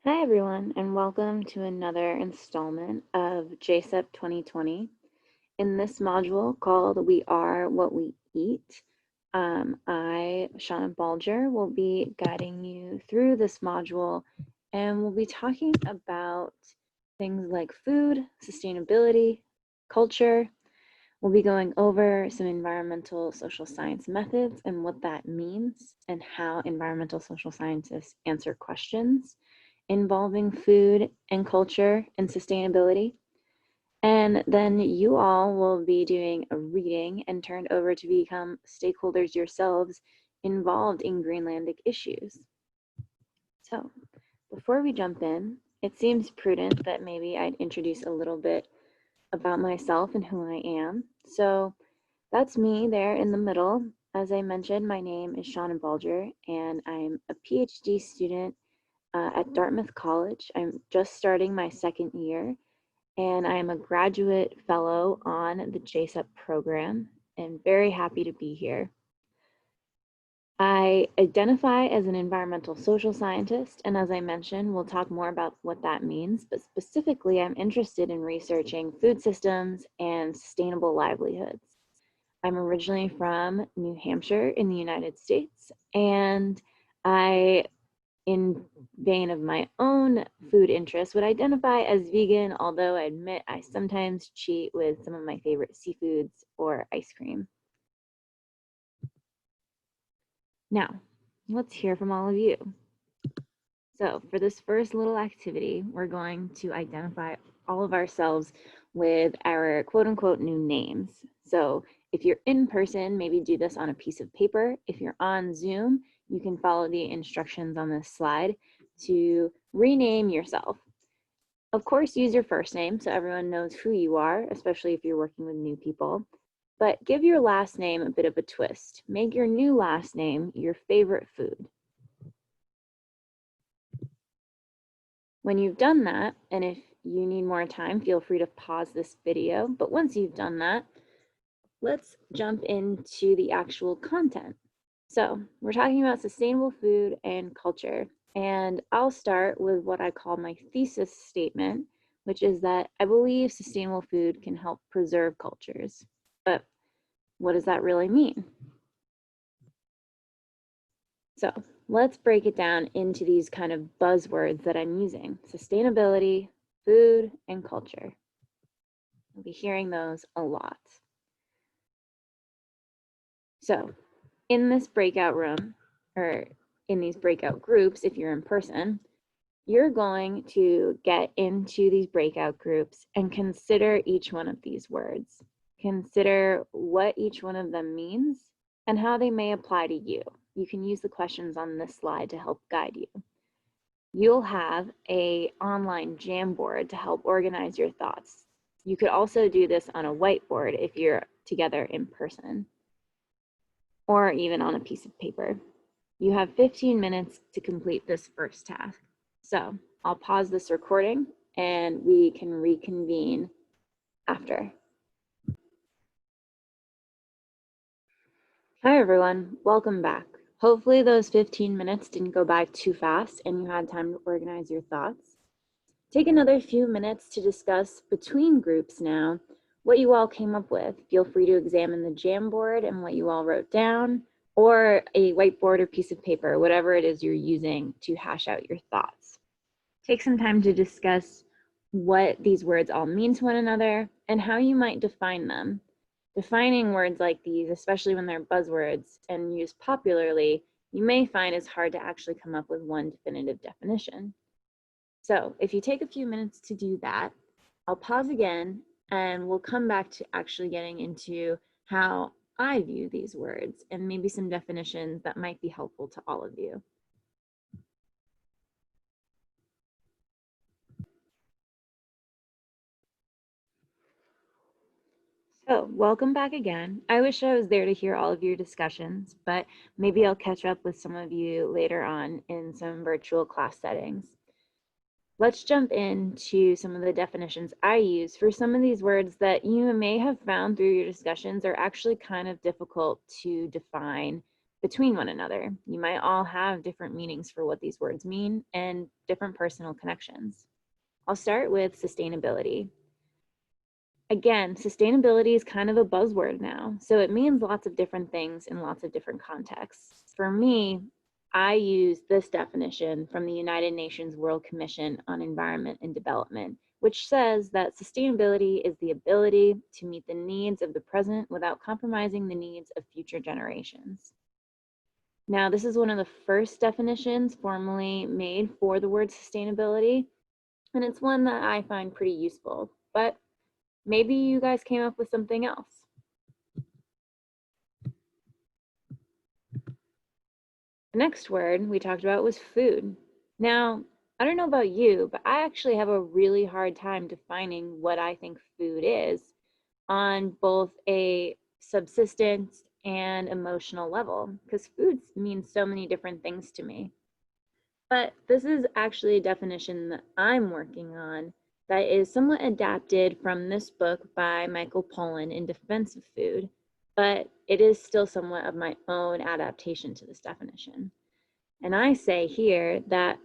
Hi, everyone, and welcome to another installment of JSEP 2020. In this module called We Are What We Eat, Shauna Bulger, will be guiding you through this module, and we'll be talking about things like food, sustainability, culture. We'll be going over some environmental social science methods and what that means, and how environmental social scientists answer questions involving food and culture and sustainability. And then you all will be doing a reading and turned over to become stakeholders yourselves involved in Greenlandic issues. So before we jump in, it seems prudent that maybe I'd introduce a little bit about myself and who I am. So that's me there in the middle. As I mentioned, my name is Shauna Bulger, and I'm a PhD student at Dartmouth College. I'm just starting my second year, and I am a graduate fellow on the JSEP program, and very happy to be here. I identify as an environmental social scientist, and as I mentioned, we'll talk more about what that means, but specifically, I'm interested in researching food systems and sustainable livelihoods. I'm originally from New Hampshire in the United States, and I, in vein of my own food interests, would identify as vegan, although I admit I sometimes cheat with some of my favorite seafoods or ice cream. Now, let's hear from all of you. So for this first little activity, we're going to identify all of ourselves with our quote unquote new names. So if you're in person, maybe do this on a piece of paper. If you're on Zoom, you can follow the instructions on this slide to rename yourself. Of course, use your first name so everyone knows who you are, especially if you're working with new people. But give your last name a bit of a twist. Make your new last name your favorite food. When you've done that, and if you need more time, feel free to pause this video. But once you've done that, let's jump into the actual content. So we're talking about sustainable food and culture, and I'll start with what I call my thesis statement, which is that I believe sustainable food can help preserve cultures. But what does that really mean? So let's break it down into these kind of buzzwords that I'm using: sustainability, food, and culture. We'll be hearing those a lot. So in this breakout room, or in these breakout groups, if you're in person, you're going to get into these breakout groups and consider each one of these words. Consider what each one of them means and how they may apply to you. You can use the questions on this slide to help guide you. You'll have an online Jamboard to help organize your thoughts. You could also do this on a whiteboard if you're together in person, or even on a piece of paper. You have 15 minutes to complete this first task. So I'll pause this recording and we can reconvene after. Hi everyone, welcome back. Hopefully those 15 minutes didn't go by too fast and you had time to organize your thoughts. Take another few minutes to discuss between groups now what you all came up with. Feel free to examine the Jamboard and what you all wrote down, or a whiteboard or piece of paper, whatever it is you're using to hash out your thoughts. Take some time to discuss what these words all mean to one another and how you might define them. Defining words like these, especially when they're buzzwords and used popularly, you may find it's hard to actually come up with one definitive definition. So if you take a few minutes to do that, I'll pause again and we'll come back to actually getting into how I view these words and maybe some definitions that might be helpful to all of you. So welcome back again. I wish I was there to hear all of your discussions, but maybe I'll catch up with some of you later on in some virtual class settings. Let's jump into some of the definitions I use for some of these words that you may have found through your discussions are actually kind of difficult to define between one another. You might all have different meanings for what these words mean and different personal connections. I'll start with sustainability. Again, sustainability is kind of a buzzword now, so it means lots of different things in lots of different contexts. For me, I use this definition from the United Nations World Commission on Environment and Development, which says that sustainability is the ability to meet the needs of the present without compromising the needs of future generations. Now, this is one of the first definitions formally made for the word sustainability, and it's one that I find pretty useful, but maybe you guys came up with something else. The next word we talked about was food. Now, I don't know about you, but I actually have a really hard time defining what I think food is on both a subsistence and emotional level, because food means so many different things to me. But this is actually a definition that I'm working on that is somewhat adapted from this book by Michael Pollan in Defense of Food, but it is still somewhat of my own adaptation to this definition. And I say here that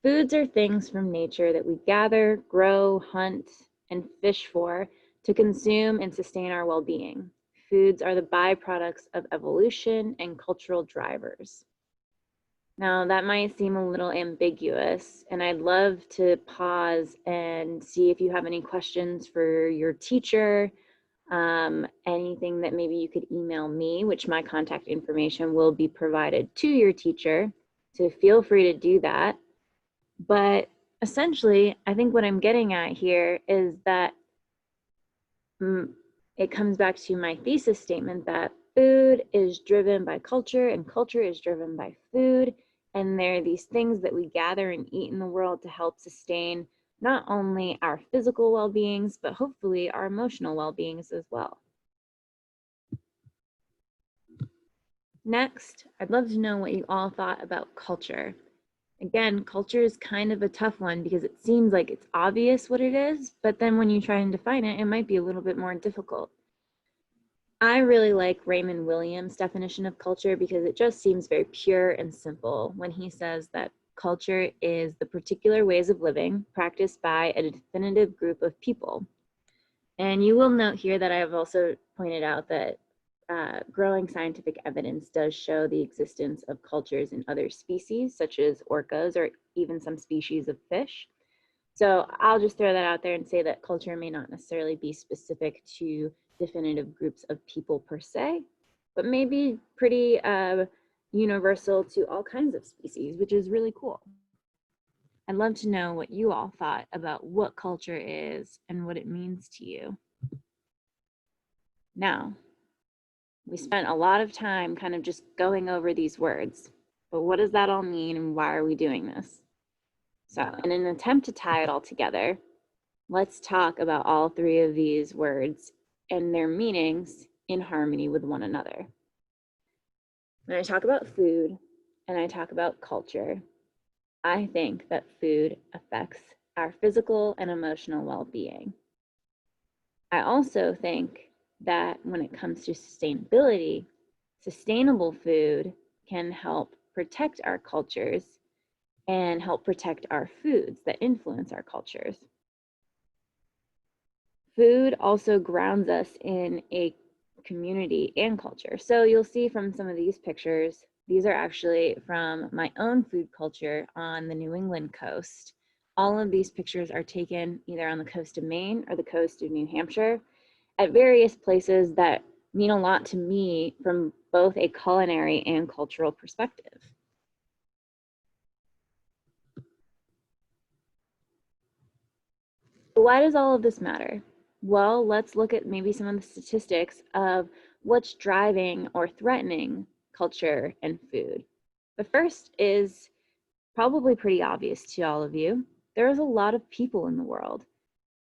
foods are things from nature that we gather, grow, hunt, and fish for to consume and sustain our well-being. Foods are the byproducts of evolution and cultural drivers. Now, that might seem a little ambiguous, and I'd love to pause and see if you have any questions for your teacher, anything that maybe you could email me, which my contact information will be provided to your teacher, so feel free to do that. But essentially, I think what I'm getting at here is that it comes back to my thesis statement that food is driven by culture and culture is driven by food. And there are these things that we gather and eat in the world to help sustain not only our physical well-beings, but hopefully our emotional well-beings as well. Next, I'd love to know what you all thought about culture. Again, culture is kind of a tough one because it seems like it's obvious what it is, but then when you try and define it, it might be a little bit more difficult. I really like Raymond Williams' definition of culture because it just seems very pure and simple when he says that culture is the particular ways of living practiced by a definitive group of people. And you will note here that I have also pointed out that growing scientific evidence does show the existence of cultures in other species, such as orcas or even some species of fish. So I'll just throw that out there and say that culture may not necessarily be specific to definitive groups of people per se, but maybe pretty universal to all kinds of species, which is really cool. I'd love to know what you all thought about what culture is and what it means to you. Now, we spent a lot of time kind of just going over these words, but what does that all mean and why are we doing this? So in an attempt to tie it all together, let's talk about all three of these words and their meanings in harmony with one another. When I talk about food and I talk about culture, I think that food affects our physical and emotional well-being. I also think that when it comes to sustainability, sustainable food can help protect our cultures and help protect our foods that influence our cultures. Food also grounds us in a community and culture. So you'll see from some of these pictures, these are actually from my own food culture on the New England coast. All of these pictures are taken either on the coast of Maine or the coast of New Hampshire at various places that mean a lot to me from both a culinary and cultural perspective. Why does all of this matter? Well, let's look at maybe some of the statistics of what's driving or threatening culture and food. The first is probably pretty obvious to all of you. There's a lot of people in the world.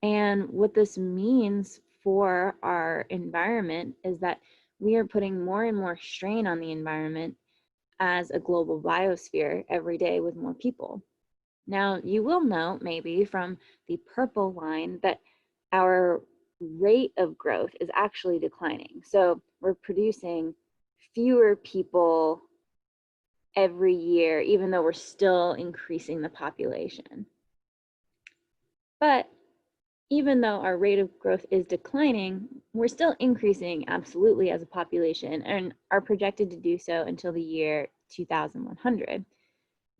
And what this means for our environment is that we are putting more and more strain on the environment as a global biosphere every day with more people. Now, you will note maybe from the purple line that our rate of growth is actually declining. So we're producing fewer people every year, even though we're still increasing the population. But even though our rate of growth is declining, we're still increasing absolutely as a population and are projected to do so until the year 2100,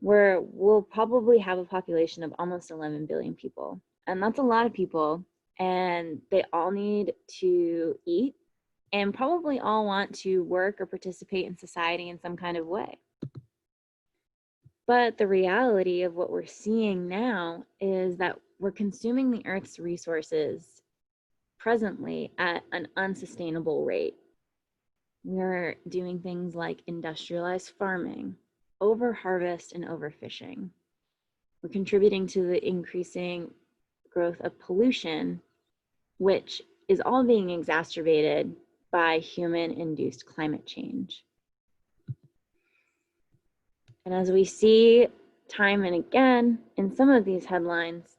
where we'll probably have a population of almost 11 billion people. And that's a lot of people, and they all need to eat and probably all want to work or participate in society in some kind of way. But the reality of what we're seeing now is that we're consuming the Earth's resources presently at an unsustainable rate. We're doing things like industrialized farming, overharvest, and overfishing. We're contributing to the increasing growth of pollution, which is all being exacerbated by human-induced climate change. And as we see time and again in some of these headlines,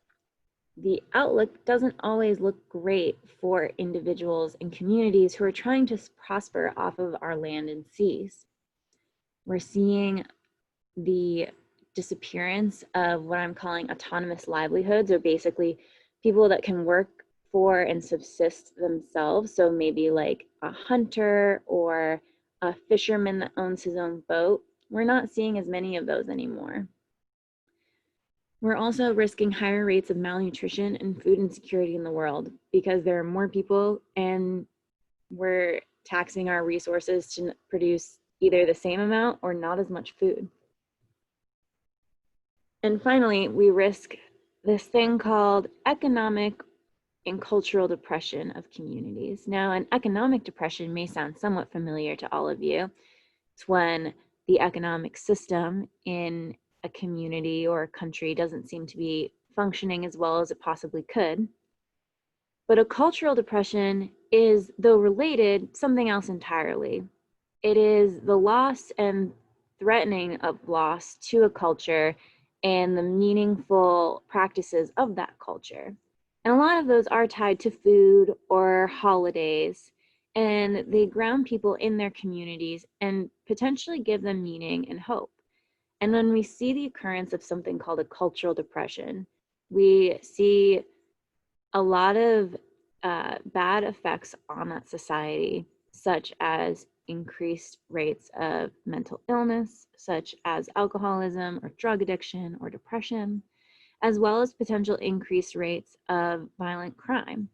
the outlook doesn't always look great for individuals and communities who are trying to prosper off of our land and seas. We're seeing the disappearance of what I'm calling autonomous livelihoods, or basically people that can work for and subsist themselves. So maybe like a hunter or a fisherman that owns his own boat. We're not seeing as many of those anymore. We're also risking higher rates of malnutrition and food insecurity in the world because there are more people and we're taxing our resources to produce either the same amount or not as much food. And finally, we risk this thing called economic and cultural depression of communities. Now, an economic depression may sound somewhat familiar to all of you. It's when the economic system in a community or a country doesn't seem to be functioning as well as it possibly could. But a cultural depression is, though related, something else entirely. It is the loss and threatening of loss to a culture and the meaningful practices of that culture. And a lot of those are tied to food or holidays, and they ground people in their communities and potentially give them meaning and hope. And when we see the occurrence of something called a cultural depression, we see a lot of bad effects on that society, such as increased rates of mental illness, such as alcoholism or drug addiction or depression, as well as potential increased rates of violent crime.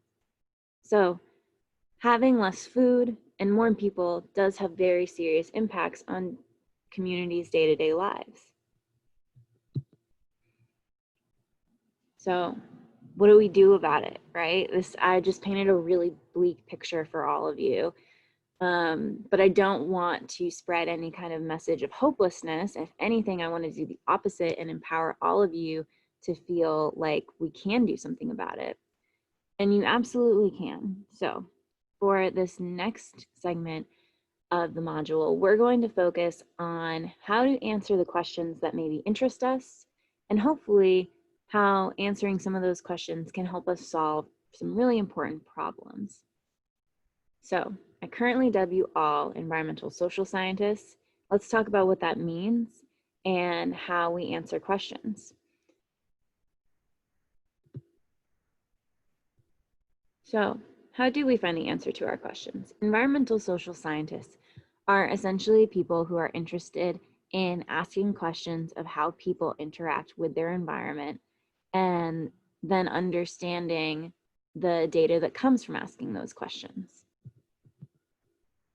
So having less food and more people does have very serious impacts on communities' day-to-day lives. So what do we do about it, right? I just painted a really bleak picture for all of you. But I don't want to spread any kind of message of hopelessness. If anything, I want to do the opposite and empower all of you to feel like we can do something about it. And you absolutely can. So for this next segment of the module, we're going to focus on how to answer the questions that maybe interest us, and hopefully how answering some of those questions can help us solve some really important problems. So I currently dub all environmental social scientists. Let's talk about what that means and how we answer questions. So how do we find the answer to our questions? Environmental social scientists are essentially people who are interested in asking questions of how people interact with their environment and then understanding the data that comes from asking those questions.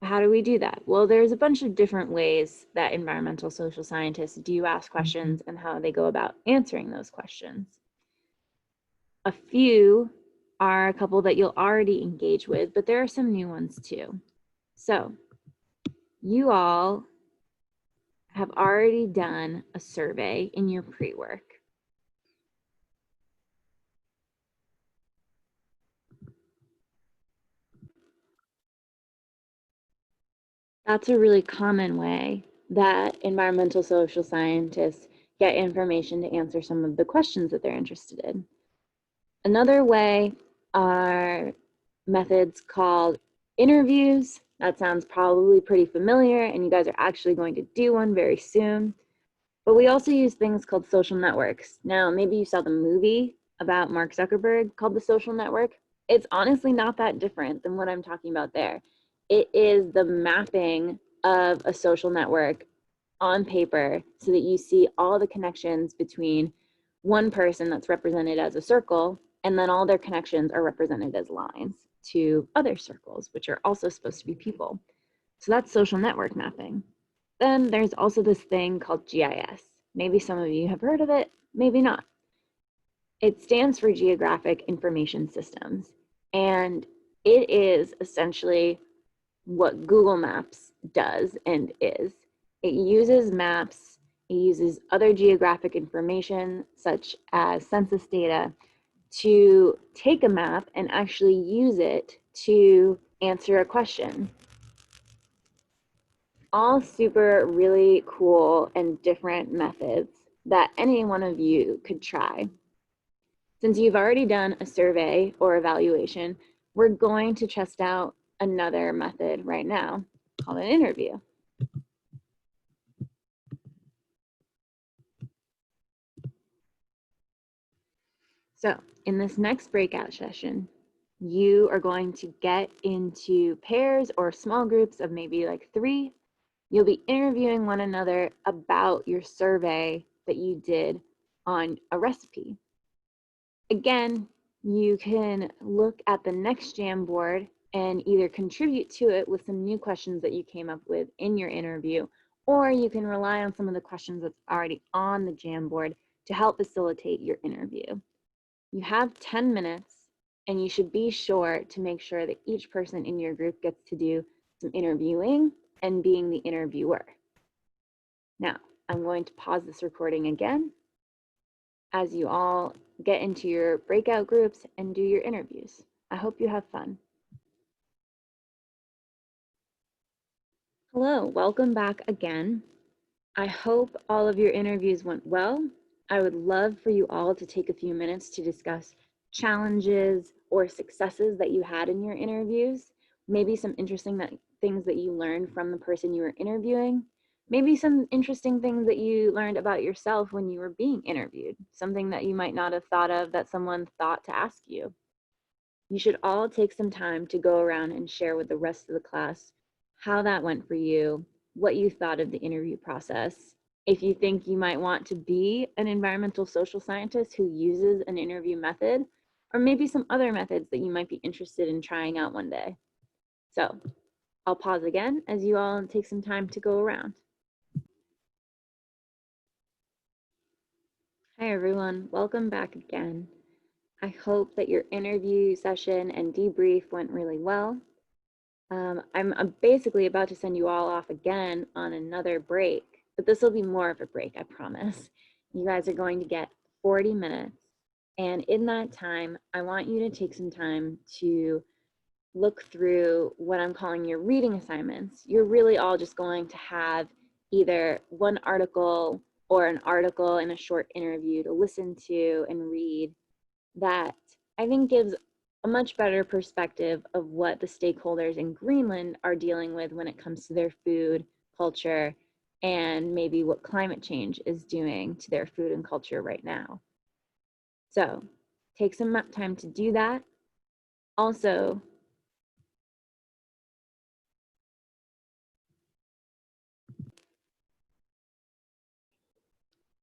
How do we do that? Well, there's a bunch of different ways that environmental social scientists do ask questions and how they go about answering those questions. A few are a couple that you'll already engage with, but there are some new ones too. So you all have already done a survey in your pre-work. That's a really common way that environmental social scientists get information to answer some of the questions that they're interested in. Another way are methods called interviews, That sounds probably pretty familiar, and you guys are actually going to do one very soon. But we also use things called social networks. Now, maybe you saw the movie about Mark Zuckerberg called The Social Network. It's honestly not that different than what I'm talking about there. It is the mapping of a social network on paper so that you see all the connections between one person that's represented as a circle, and then all their connections are represented as lines to other circles, which are also supposed to be people. So that's social network mapping. Then there's also this thing called GIS. Maybe some of you have heard of it, maybe not. It stands for Geographic Information Systems, and it is essentially what Google Maps does and is. It uses maps, it uses other geographic information such as census data to take a map and actually use it to answer a question. All super really cool and different methods that any one of you could try. Since you've already done a survey or evaluation, we're going to test out another method right now called an interview. So in this next breakout session, you are going to get into pairs or small groups of maybe like 3. You'll be interviewing one another about your survey that you did on a recipe. Again, you can look at the next Jamboard and either contribute to it with some new questions that you came up with in your interview, or you can rely on some of the questions that's already on the Jamboard to help facilitate your interview. You have 10 minutes, and you should be sure to make sure that each person in your group gets to do some interviewing and being the interviewer. Now, I'm going to pause this recording again as you all get into your breakout groups and do your interviews. I hope you have fun. Hello, welcome back again. I hope all of your interviews went well. I would love for you all to take a few minutes to discuss challenges or successes that you had in your interviews, maybe some interesting things that you learned from the person you were interviewing, maybe some interesting things that you learned about yourself when you were being interviewed, something that you might not have thought of that someone thought to ask you. You should all take some time to go around and share with the rest of the class how that went for you, what you thought of the interview process. If you think you might want to be an environmental social scientist who uses an interview method, or maybe some other methods that you might be interested in trying out one day. So I'll pause again as you all take some time to go around. Hi everyone, welcome back again. I hope that your interview session and debrief went really well. I'm basically about to send you all off again on another break, but this will be more of a break, I promise. You guys are going to get 40 minutes. And in that time, I want you to take some time to look through what I'm calling your reading assignments. You're really all just going to have either one article or an article and a short interview to listen to and read that I think gives a much better perspective of what the stakeholders in Greenland are dealing with when it comes to their food, culture, and maybe what climate change is doing to their food and culture right now. So take some time to do that. Also,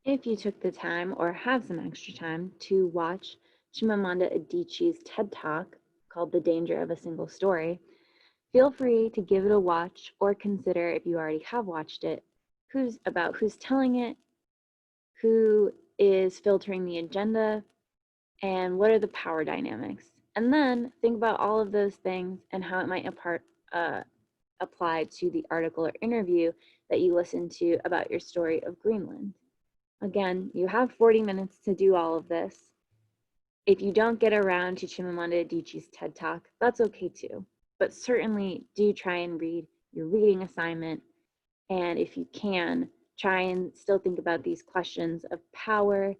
if you took the time or have some extra time to watch Chimamanda Adichie's TED Talk called The Danger of a Single Story, feel free to give it a watch or consider, if you already have watched it, who's telling it, who is filtering the agenda, and what are the power dynamics. And then think about all of those things and how it might apply to the article or interview that you listened to about your story of Greenland. Again, you have 40 minutes to do all of this. If you don't get around to Chimamanda Adichie's TED Talk, that's okay too. But certainly do try and read your reading assignment. And if you can, try and still think about these questions of power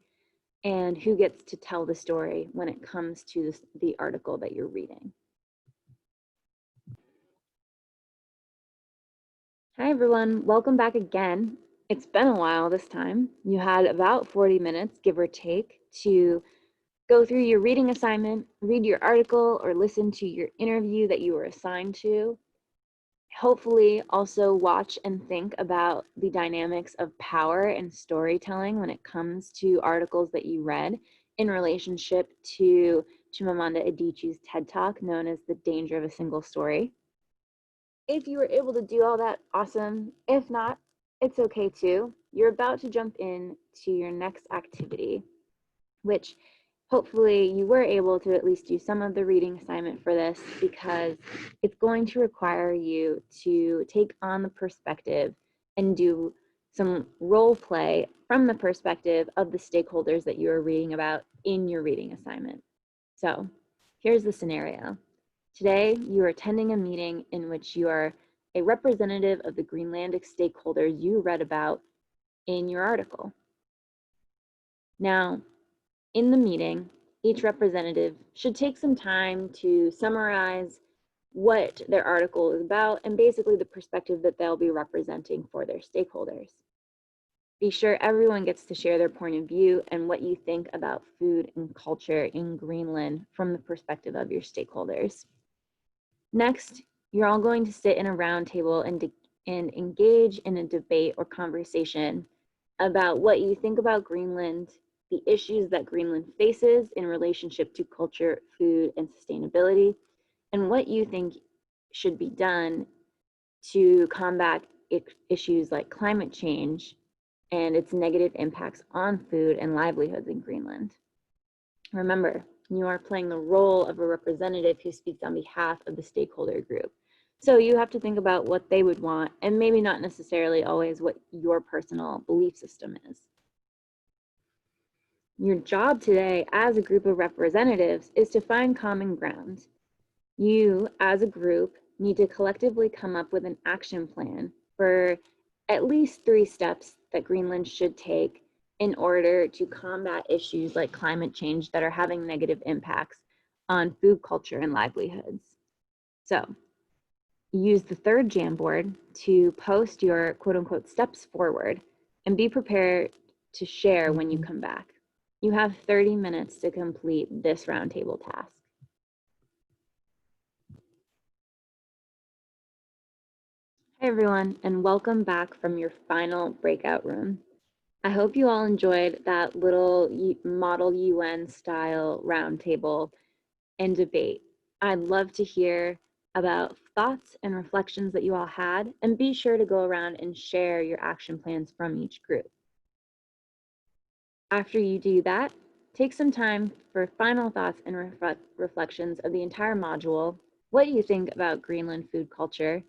and who gets to tell the story when it comes to the article that you're reading. Hi everyone, welcome back again. It's been a while this time. You had about 40 minutes, give or take, to go through your reading assignment, read your article, or listen to your interview that you were assigned to. Hopefully also watch and think about the dynamics of power and storytelling when it comes to articles that you read in relationship to Chimamanda Adichie's TED Talk known as The Danger of a Single Story. If you were able to do all that, awesome. If not, it's okay too. You're about to jump in to your next activity, which hopefully you were able to at least do some of the reading assignment for this because it's going to require you to take on the perspective and do some role play from the perspective of the stakeholders that you are reading about in your reading assignment. So here's the scenario. Today, you are attending a meeting in which you are a representative of the Greenlandic stakeholders you read about in your article. Now, in the meeting, each representative should take some time to summarize what their article is about and basically the perspective that they'll be representing for their stakeholders. Be sure everyone gets to share their point of view and what you think about food and culture in Greenland from the perspective of your stakeholders. Next, you're all going to sit in a round table and engage in a debate or conversation about what you think about Greenland, the issues that Greenland faces in relationship to culture, food, and sustainability, and what you think should be done to combat issues like climate change and its negative impacts on food and livelihoods in Greenland. Remember, you are playing the role of a representative who speaks on behalf of the stakeholder group. So you have to think about what they would want and maybe not necessarily always what your personal belief system is. Your job today as a group of representatives is to find common ground. You, as a group, need to collectively come up with an action plan for at least 3 steps that Greenland should take in order to combat issues like climate change that are having negative impacts on food culture and livelihoods. So use the third Jamboard to post your quote unquote steps forward and be prepared to share when you come back. You have 30 minutes to complete this roundtable task. Hi everyone, and welcome back from your final breakout room. I hope you all enjoyed that little model UN style roundtable and debate. I'd love to hear about thoughts and reflections that you all had, and be sure to go around and share your action plans from each group. After you do that, take some time for final thoughts and reflections of the entire module. What do you think about Greenland food culture?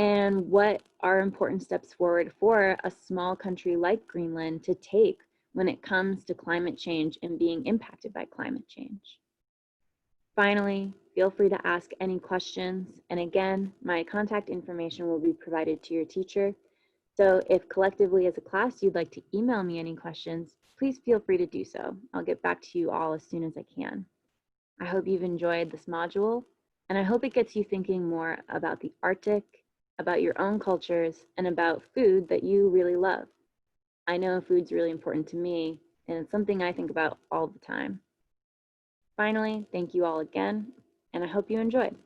And what are important steps forward for a small country like Greenland to take when it comes to climate change and being impacted by climate change? Finally, feel free to ask any questions. And again, my contact information will be provided to your teacher. So if collectively as a class you'd like to email me any questions, please feel free to do so. I'll get back to you all as soon as I can. I hope you've enjoyed this module, and I hope it gets you thinking more about the Arctic, about your own cultures, and about food that you really love. I know food's really important to me, and it's something I think about all the time. Finally, thank you all again, and I hope you enjoyed.